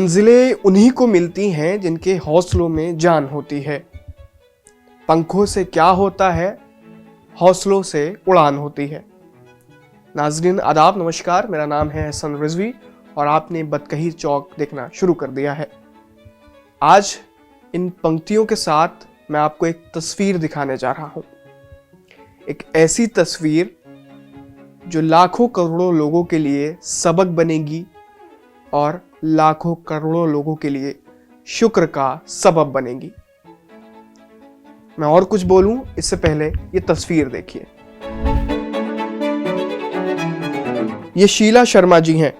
मंजिलें उन्हीं को मिलती हैं जिनके हौसलों में जान होती है। पंखों से क्या होता है, हौसलों से उड़ान होती है। नाज़रीन आदाब, नमस्कार। मेरा नाम है हसन रिजवी और आपने बदकही चौक देखना शुरू कर दिया है। आज इन पंक्तियों के साथ मैं आपको एक तस्वीर दिखाने जा रहा हूं। एक ऐसी तस्वीर जो लाखों करोड़ों लोगों के लिए सबक बनेगी और लाखों करोड़ों लोगों के लिए शुक्र का सबब बनेगी। मैं और कुछ बोलूं इससे पहले ये तस्वीर देखिए। ये शीला शर्मा जी हैं,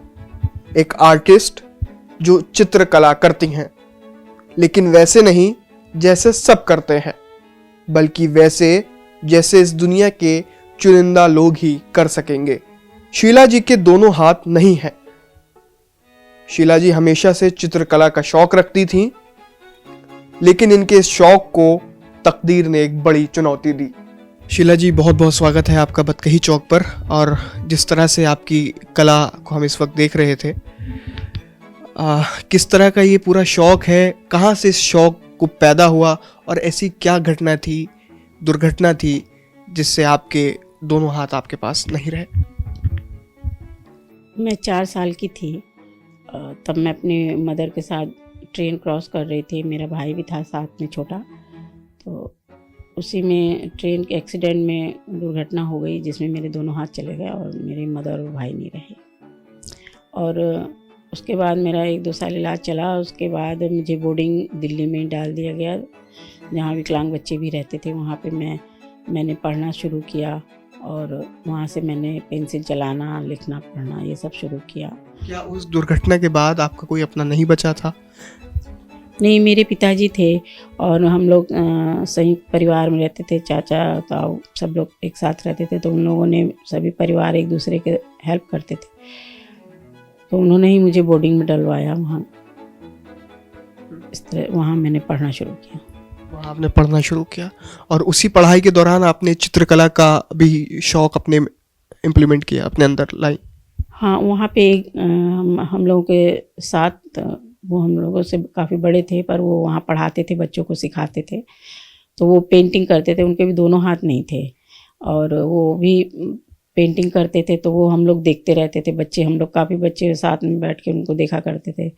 एक आर्टिस्ट जो चित्रकला करती हैं, लेकिन वैसे नहीं जैसे सब करते हैं, बल्कि वैसे जैसे इस दुनिया के चुनिंदा लोग ही कर सकेंगे। शीला जी के दोनों हाथ नहीं हैं। शीला जी हमेशा से चित्रकला का शौक रखती थीं, लेकिन इनके इस शौक को तकदीर ने एक बड़ी चुनौती दी। शीला जी, बहुत बहुत स्वागत है आपका बदकही चौक पर। और जिस तरह से आपकी कला को हम इस वक्त देख रहे थे, किस तरह का ये पूरा शौक है, कहाँ से इस शौक को पैदा हुआ और ऐसी क्या घटना थी, दुर्घटना थी जिससे आपके दोनों हाथ आपके पास नहीं रहे? मैं 4 साल की थी, तब मैं अपनी मदर के साथ ट्रेन क्रॉस कर रही थी। मेरा भाई भी था साथ में छोटा, तो उसी में ट्रेन के एक्सीडेंट में दुर्घटना हो गई जिसमें मेरे दोनों हाथ चले गए और मेरे मदर और भाई नहीं रहे। और उसके बाद मेरा 1-2 साल इलाज चला। उसके बाद मुझे बोर्डिंग दिल्ली में डाल दिया गया, जहाँ विकलांग बच्चे भी रहते थे। वहाँ पे मैंने पढ़ना शुरू किया और वहाँ से मैंने पेंसिल चलाना, लिखना, पढ़ना ये सब शुरू किया। क्या उस दुर्घटना के बाद आपका कोई अपना नहीं बचा था? नहीं, मेरे पिताजी थे और हम लोग संयुक्त परिवार में रहते थे। चाचा ताऊ सब लोग एक साथ रहते थे, तो उन लोगों ने सभी परिवार एक दूसरे के हेल्प करते थे, तो उन्होंने ही मुझे बोर्डिंग में डलवाया। वहाँ इस तरह वहाँ मैंने पढ़ना शुरू किया। वहाँ आपने पढ़ना शुरू किया और उसी पढ़ाई के दौरान आपने चित्रकला का भी शौक अपने इम्प्लीमेंट किया, अपने अंदर लाई? हाँ, वहाँ पे हम लोगों के साथ वो हम लोगों से काफ़ी बड़े थे, पर वो वहाँ पढ़ाते थे, बच्चों को सिखाते थे। तो वो पेंटिंग करते थे, उनके भी दोनों हाथ नहीं थे और वो भी पेंटिंग करते थे, तो वो हम लोग देखते रहते थे। हम लोग काफ़ी बच्चे साथ में बैठ के उनको देखा करते थे,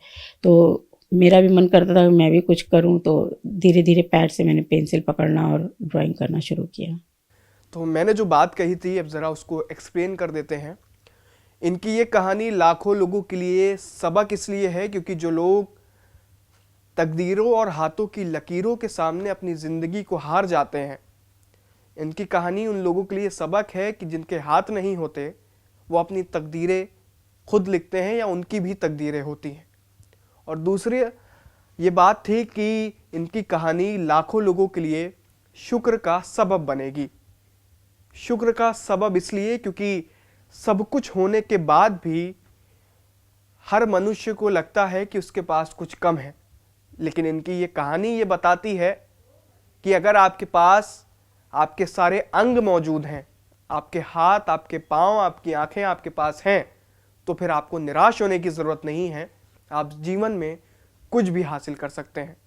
तो मेरा भी मन करता था कि मैं भी कुछ करूं। तो धीरे धीरे पैड से मैंने पेंसिल पकड़ना और ड्राइंग करना शुरू किया। तो मैंने जो बात कही थी, अब ज़रा उसको एक्सप्लेन कर देते हैं। इनकी ये कहानी लाखों लोगों के लिए सबक इसलिए है क्योंकि जो लोग तकदीरों और हाथों की लकीरों के सामने अपनी ज़िंदगी को हार जाते हैं, इनकी कहानी उन लोगों के लिए सबक है कि जिनके हाथ नहीं होते वो अपनी तकदीरें खुद लिखते हैं या उनकी भी तकदीरें होती हैं। और दूसरी ये बात थी कि इनकी कहानी लाखों लोगों के लिए शुक्र का सबब बनेगी। शुक्र का सबब इसलिए क्योंकि सब कुछ होने के बाद भी हर मनुष्य को लगता है कि उसके पास कुछ कम है, लेकिन इनकी ये कहानी ये बताती है कि अगर आपके पास आपके सारे अंग मौजूद हैं, आपके हाथ, आपके पाँव, आपकी आंखें आपके पास हैं, तो फिर आपको निराश होने की ज़रूरत नहीं है। आप जीवन में कुछ भी हासिल कर सकते हैं।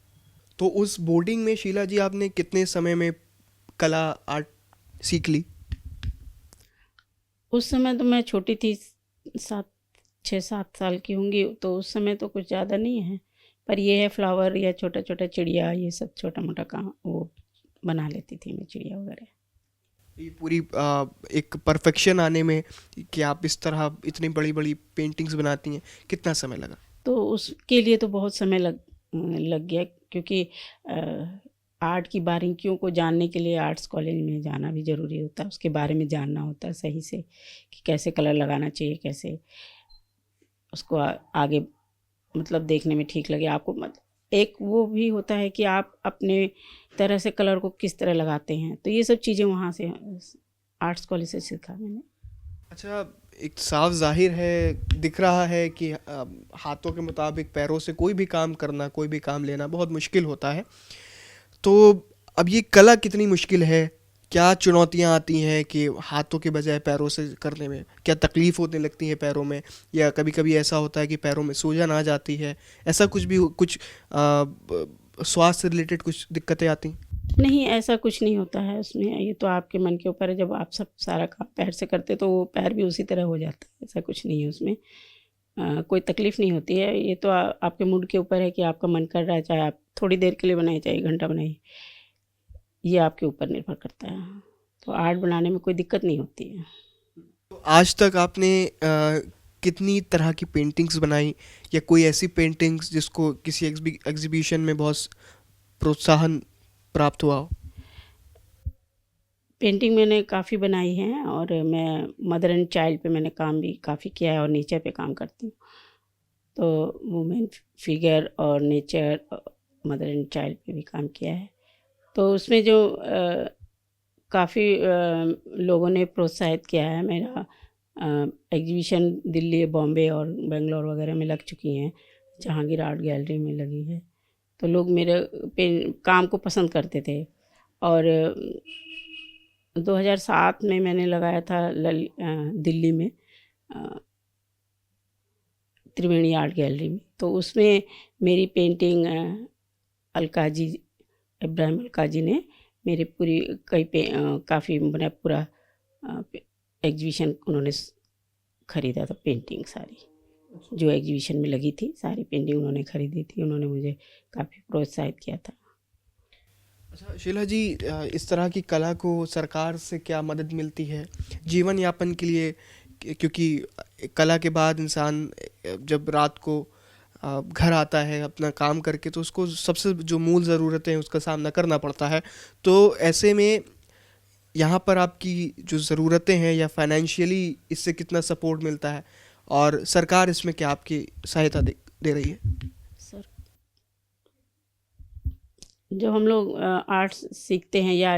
तो उस बोर्डिंग में शीला जी आपने कितने समय में कला आर्ट सीख ली? उस समय तो मैं छोटी थी, 6-7 साल की होंगी, तो उस समय तो कुछ ज़्यादा नहीं है, पर ये है फ्लावर या छोटा छोटा चिड़िया, ये सब छोटा मोटा काम वो बना लेती थी मैं, चिड़िया वगैरह। ये पूरी एक परफेक्शन आने में कि आप इस तरह इतनी बड़ी बड़ी पेंटिंग्स बनाती हैं, कितना समय लगा? तो उसके लिए तो बहुत समय लग गया, क्योंकि आर्ट की बारीकियों को जानने के लिए आर्ट्स कॉलेज में जाना भी ज़रूरी होता है, उसके बारे में जानना होता है सही से कि कैसे कलर लगाना चाहिए, कैसे उसको आगे मतलब देखने में ठीक लगे आपको। मतलब एक वो भी होता है कि आप अपने तरह से कलर को किस तरह लगाते हैं, तो ये सब चीज़ें वहाँ से आर्ट्स कॉलेज से सीखा मैंने। अच्छा, एक साफ जाहिर है, दिख रहा है कि हाथों के मुताबिक पैरों से कोई भी काम करना, कोई भी काम लेना बहुत मुश्किल होता है। तो अब ये कला कितनी मुश्किल है, क्या चुनौतियां आती हैं कि हाथों के बजाय पैरों से करने में? क्या तकलीफ होने लगती है पैरों में, या कभी कभी ऐसा होता है कि पैरों में सूजन आ जाती है? ऐसा कुछ भी कुछ स्वास्थ्य से रिलेटेड कुछ दिक्कतें आती हैं? नहीं, ऐसा कुछ नहीं होता है उसमें, ये तो आपके मन के ऊपर है। जब आप सब सारा काम पैर से करते तो वो पैर भी उसी तरह हो जाता है, ऐसा कुछ नहीं है उसमें। कोई तकलीफ़ नहीं होती है। ये तो आपके मूड के ऊपर है कि आपका मन कर रहा है, चाहे आप थोड़ी देर के लिए बनाइए, चाहे 1 घंटा बनाइए, ये आपके ऊपर निर्भर करता है। तो आर्ट बनाने में कोई दिक्कत नहीं होती है। तो आज तक आपने कितनी तरह की पेंटिंग्स बनाई, या कोई ऐसी पेंटिंग्स जिसको किसी एग्जीबिशन में बहुत प्रोत्साहन प्राप्त हुआ हो? पेंटिंग मैंने काफ़ी बनाई है, और मैं मदर एंड चाइल्ड पे मैंने काम भी काफ़ी किया है, और नेचर पे काम करती हूँ। तो वुमेन फिगर और नेचर, मदर एंड चाइल्ड पे भी काम किया है। तो उसमें जो काफ़ी लोगों ने प्रोत्साहित किया है। मेरा एग्जीबिशन दिल्ली, बॉम्बे और बेंगलोर वगैरह में लग चुकी हैं, जहांगीर आर्ट गैलरी में लगी है। तो लोग मेरे काम को पसंद करते थे। और 2007 में मैंने लगाया था दिल्ली में त्रिवेणी आर्ट गैलरी में। तो उसमें मेरी पेंटिंग अलकाजी, इब्राहिम अलकाजी ने मेरी पूरी काफ़ी मैंने पूरा एग्जीबिशन उन्होंने ख़रीदा था। पेंटिंग सारी जो एग्जीबिशन में लगी थी, सारी पेंटिंग उन्होंने ख़रीदी थी। उन्होंने मुझे काफ़ी प्रोत्साहित किया था। अच्छा शीला जी, इस तरह की कला को सरकार से क्या मदद मिलती है जीवन यापन के लिए? क्योंकि कला के बाद इंसान जब रात को घर आता है अपना काम करके, तो उसको सबसे जो मूल ज़रूरतें हैं उसका सामना करना पड़ता है। तो ऐसे में यहाँ पर आपकी जो ज़रूरतें हैं, या फाइनेंशियली इससे कितना सपोर्ट मिलता है, और सरकार इसमें क्या आपकी सहायता दे रही है? सर, जब हम लोग आर्ट्स सीखते हैं या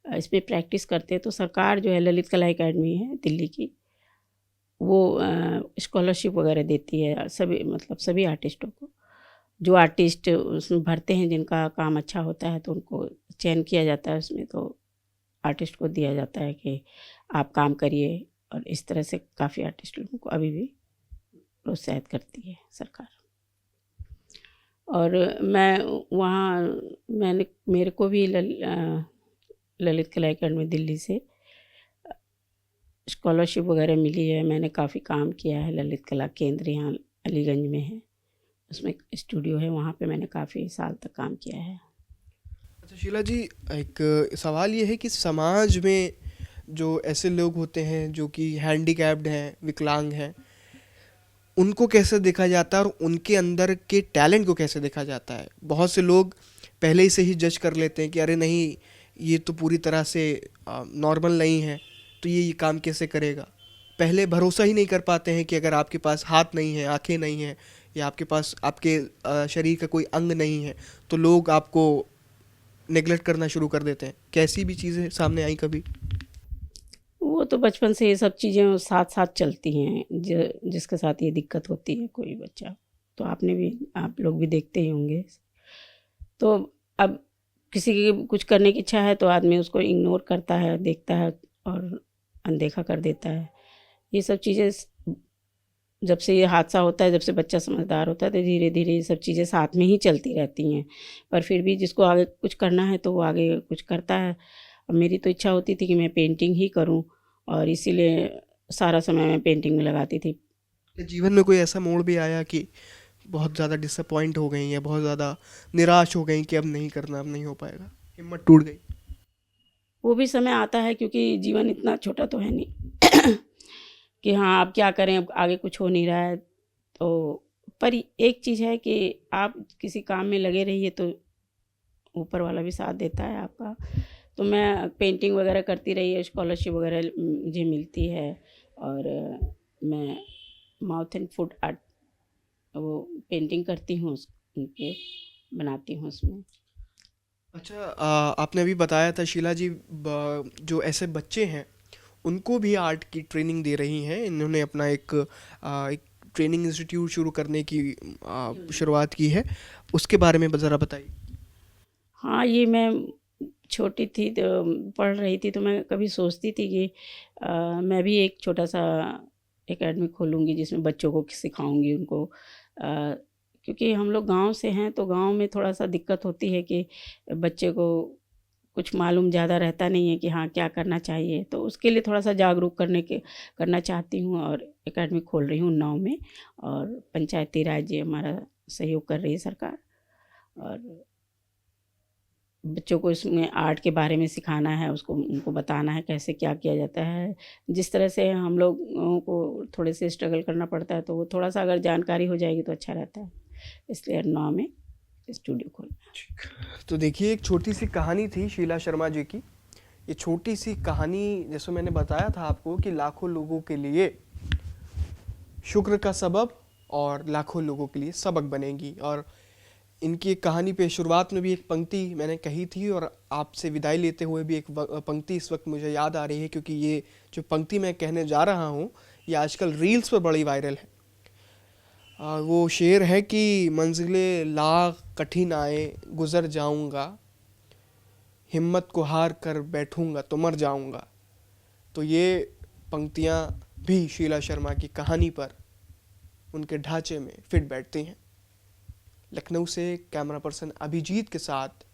इसमें प्रैक्टिस करते हैं, तो सरकार जो है, ललित कला एकेडमी है दिल्ली की, वो स्कॉलरशिप वगैरह देती है सभी, मतलब सभी आर्टिस्टों को। जो आर्टिस्ट उसमें भरते हैं, जिनका काम अच्छा होता है, तो उनको चयन किया जाता है उसमें। तो आर्टिस्ट को दिया जाता है कि आप काम करिए, और इस तरह से काफ़ी आर्टिस्ट लोगों को अभी भी प्रोत्साहित करती है सरकार। और मैं वहाँ मेरे को भी ललित कला एकेडमी दिल्ली से स्कॉलरशिप वगैरह मिली है। मैंने काफ़ी काम किया है। ललित कला केंद्र यहाँ अलीगंज में है, उसमें स्टूडियो है, वहाँ पे मैंने काफ़ी साल तक काम किया है। अच्छा शीला जी, एक सवाल ये है कि समाज में जो ऐसे लोग होते हैं जो कि हैंडीकैप्ड हैं, विकलांग हैं, उनको कैसे देखा जाता है, और उनके अंदर के टैलेंट को कैसे देखा जाता है? बहुत से लोग पहले ही से ही जज कर लेते हैं कि अरे नहीं, ये तो पूरी तरह से नॉर्मल नहीं है, तो ये काम कैसे करेगा। पहले भरोसा ही नहीं कर पाते हैं कि अगर आपके पास हाथ नहीं है, आंखें नहीं हैं, या आपके पास आपके शरीर का कोई अंग नहीं है, तो लोग आपको नेगलेक्ट करना शुरू कर देते हैं। कैसी भी चीज़ें सामने आई कभी? वो तो बचपन से ये सब चीज़ें साथ साथ चलती हैं। जिसके साथ ये दिक्कत होती है कोई बच्चा, तो आप लोग भी देखते ही होंगे। तो अब किसी की कुछ करने की इच्छा है, तो आदमी उसको इग्नोर करता है, देखता है और अनदेखा कर देता है। ये सब चीज़ें जब से ये हादसा होता है, जब से बच्चा समझदार होता है, तो धीरे धीरे ये सब चीज़ें साथ में ही चलती रहती हैं। पर फिर भी जिसको आगे कुछ करना है, तो वो आगे कुछ करता है। अब मेरी तो इच्छा होती थी कि मैं पेंटिंग ही करूं, और इसीलिए सारा समय मैं पेंटिंग में लगाती थी। जीवन में कोई ऐसा मोड़ भी आया कि बहुत ज़्यादा डिसअपॉइंट हो गई, या बहुत ज़्यादा निराश हो गई कि अब नहीं करना, अब नहीं हो पाएगा, हिम्मत टूट गई? वो भी समय आता है, क्योंकि जीवन इतना छोटा तो है नहीं कि हाँ अब क्या करें, अब आगे कुछ हो नहीं रहा है। तो पर एक चीज़ है कि आप किसी काम में लगे रहिए, तो ऊपर वाला भी साथ देता है आपका। तो मैं पेंटिंग वगैरह करती रही है, स्कॉलरशिप वगैरह मुझे मिलती है। और मैं माउथ एंड फुट आर्ट वो पेंटिंग करती हूँ, उनके बनाती हूँ उसमें। अच्छा, आपने अभी बताया था शीला जी, जो ऐसे बच्चे हैं उनको भी आर्ट की ट्रेनिंग दे रही हैं। इन्होंने अपना एक ट्रेनिंग इंस्टीट्यूट शुरू करने की शुरुआत की है, उसके बारे में ज़रा बताइए। हाँ, ये मैं छोटी थी तो पढ़ रही थी, तो मैं कभी सोचती थी कि मैं भी एक छोटा सा एकेडमी खोलूँगी जिसमें बच्चों को सिखाऊँगी उनको, क्योंकि हम लोग गांव से हैं तो गांव में थोड़ा सा दिक्कत होती है कि बच्चे को कुछ मालूम ज़्यादा रहता नहीं है कि हाँ क्या करना चाहिए, तो उसके लिए थोड़ा सा जागरूक करना चाहती हूँ और एकेडमी खोल रही हूँ उन्नाव में। और पंचायती राज ये हमारा सहयोग कर रही है सरकार, और बच्चों को इसमें आर्ट के बारे में सिखाना है, उसको उनको बताना है कैसे क्या किया जाता है। जिस तरह से हम लोगों को थोड़े से स्ट्रगल करना पड़ता है, तो वो थोड़ा सा अगर जानकारी हो जाएगी तो अच्छा रहता है, इसलिए उन्नाव में स्टूडियो खोलना। तो देखिए, एक छोटी सी कहानी थी शीला शर्मा जी की। ये छोटी सी कहानी, जैसे मैंने बताया था आपको, कि लाखों लोगों के लिए शुक्र का सबब और लाखों लोगों के लिए सबक बनेगी। और इनकी एक कहानी पे शुरुआत में भी एक पंक्ति मैंने कही थी, और आपसे विदाई लेते हुए भी एक पंक्ति इस वक्त मुझे याद आ रही है, क्योंकि ये जो पंक्ति मैं कहने जा रहा हूँ ये आजकल रील्स पर बड़ी वायरल है। वो शेर है कि मंजिले लाख कठिन आए गुजर जाऊंगा, हिम्मत को हार कर बैठूंगा तो मर जाऊंगा। तो ये पंक्तियाँ भी शीला शर्मा की कहानी पर, उनके ढांचे में फिट बैठती हैं। लखनऊ से कैमरा पर्सन अभिजीत के साथ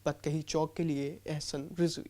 बतकही चौक के लिए एहसन रिजवी।